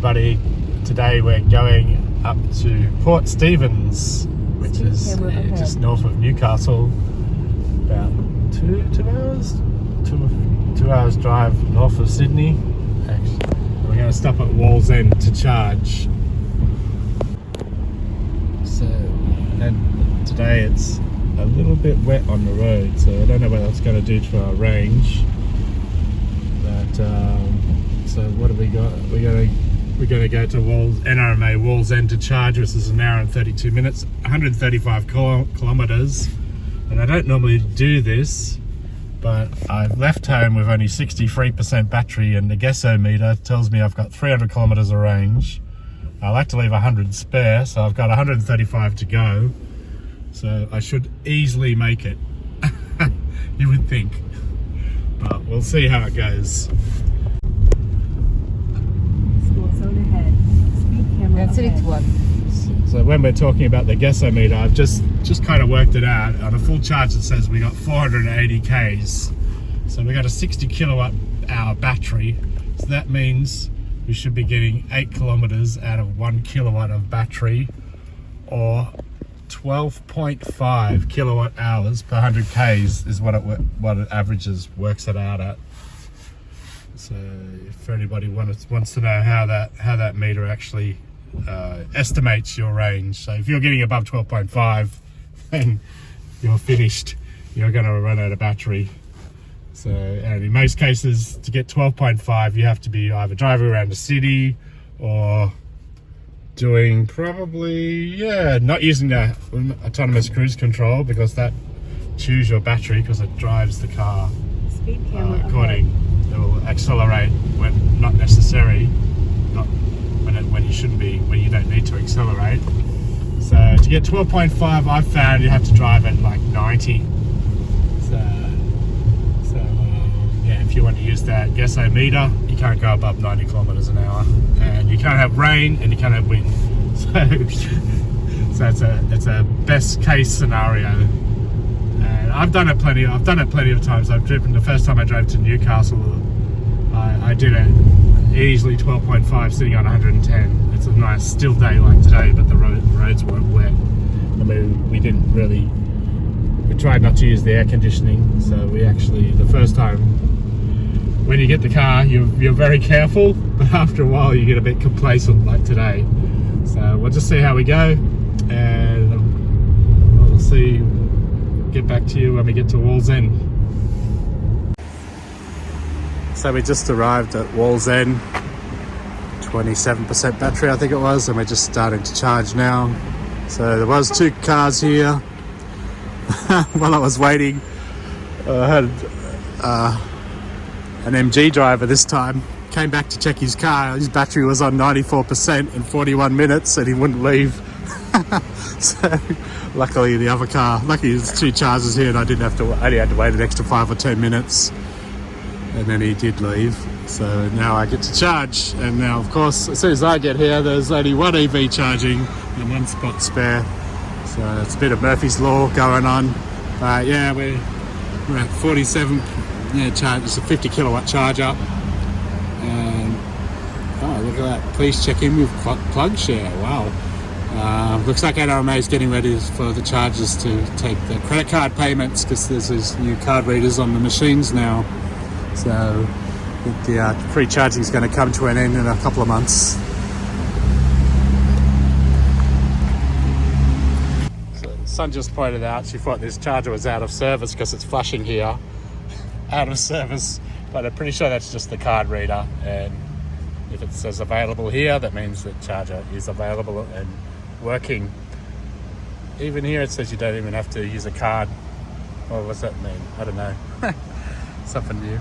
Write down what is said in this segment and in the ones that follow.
everybody. Today we're going up to Port Stephens, which is just north of Newcastle. About two hours drive north of Sydney. Actually, we're going to stop at Wallsend to charge. So, and today it's a little bit wet on the road, so I don't know what that's going to do to our range. But so what have we got? We're going to go to NRMA Wallsend to charge, which is an hour and 32 minutes, 135 kilometers. And I don't normally do this, but I've left home with only 63% battery, and the estimator tells me I've got 300 kilometers of range. I like to leave 100 spare, so I've got 135 to go. So I should easily make it, you would think. But we'll see how it goes. So when we're talking about the estimator, I've just kind of worked it out. On a full charge it says we got 480 Ks. So we got a 60 kilowatt hour battery. So that means we should be getting 8 kilometers out of 1 kilowatt of battery, or 12.5 kilowatt hours per 100 Ks is what it averages, works it out at. So if anybody wants to know how that meter actually estimates your range. So if you're getting above 12.5, then you're finished. You're going to run out of battery. So, and in most cases, to get 12.5, you have to be either driving around the city or doing not using the autonomous cruise control, because that chews your battery because it drives the car according. It will accelerate when not necessary, not when you shouldn't be, when you don't need to accelerate. So to get 12.5, I've found you have to drive at like 90. So yeah, if you want to use that estimator, you can't go above 90 kilometers an hour, and you can't have rain and you can't have wind. So it's a best case scenario. And I've done it plenty of times. I've driven, the first time I drove to Newcastle, I did it easily 12.5 sitting on 110. It's a nice still day like today, but the roads weren't wet. I mean, we tried not to use the air conditioning, so we actually, the first time, when you get the car, you're very careful, but after a while you get a bit complacent like today. So we'll just see how we go, and we'll get back to you when we get to Wallsend. So we just arrived at Wallsend, 27% battery I think it was, and we're just starting to charge now. So there was 2 cars here. While I was waiting, I had an MG driver this time came back to check his car. His battery was on 94% in 41 minutes and he wouldn't leave. So luckily there's 2 chargers here, and I only had to wait an extra 5 or 10 minutes, and then he did leave. So now I get to charge, and now of course as soon as I get here there's only 1 EV charging and 1 spot spare. So it's a bit of Murphy's Law going on. Yeah, we're at 47 charge. It's a 50 kilowatt charge up. And oh, look at that. Please check in with plug share. Wow. Looks like NRMA is getting ready for the chargers to take the credit card payments, because there's these new card readers on the machines now. So I think the free charging is going to come to an end in a couple of months. Son just pointed out she thought this charger was out of service because it's flashing here, out of service, but I'm pretty sure that's just the card reader, and if it says available here, that means the charger is available and working. Even here it says you don't even have to use a card. Well, what's that mean? I don't know. Something new.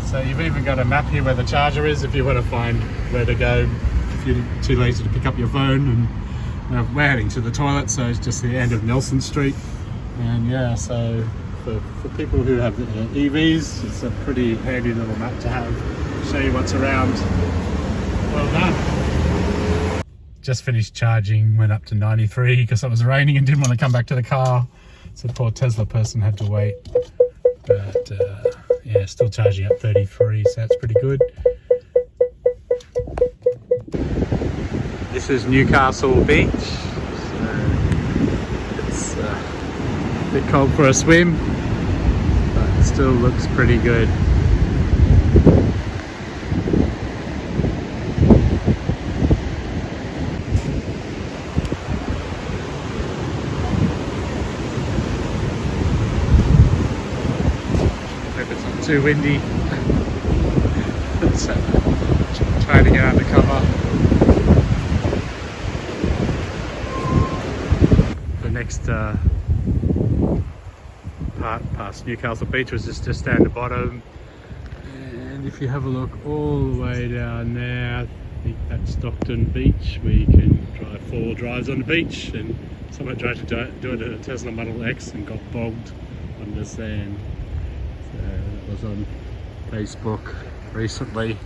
So you've even got a map here where the charger is if you want to find where to go. You're too lazy to pick up your phone. And we're heading to the toilet, so it's just the end of Nelson Street. And yeah, so for people who have EVs, it's a pretty handy little map to have, show you what's around. Well done. Just finished charging, went up to 93 because it was raining and didn't want to come back to the car, so the poor Tesla person had to wait. But yeah, Yeah, still charging at 33, so that's pretty good. This is Newcastle Beach. So it's a bit cold for a swim, but it still looks pretty good. Hope it's not too windy. So, trying to get out the cover. The next part past Newcastle Beach was just down the bottom, and if you have a look all the way down there, I think that's Stockton Beach, where you can drive 4-wheel drives on the beach, and someone tried to do it in a Tesla Model X and got bogged on the sand. So that was on Facebook recently.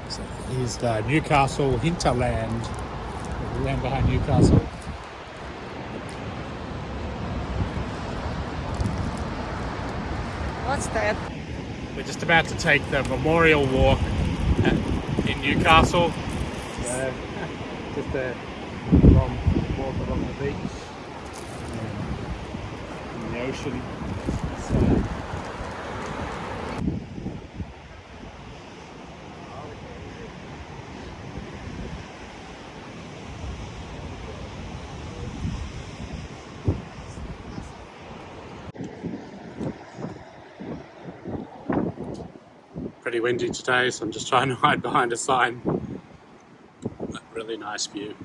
So here's the Newcastle hinterland, the land behind Newcastle. What's that? We're just about to take the memorial walk in Newcastle. So, just a long walk along the beach in the ocean. So, pretty windy today, so I'm just trying to hide behind a sign. But really nice view.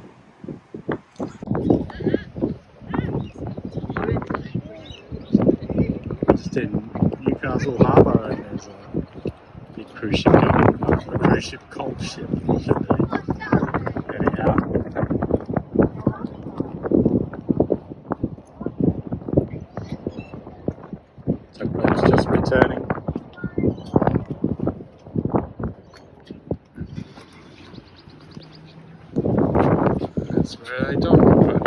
Just in Newcastle Harbour, and there's a big cruise ship going, a cruise ship, cold ship, should be heading out. Tugboat's just returning. That's where they dock.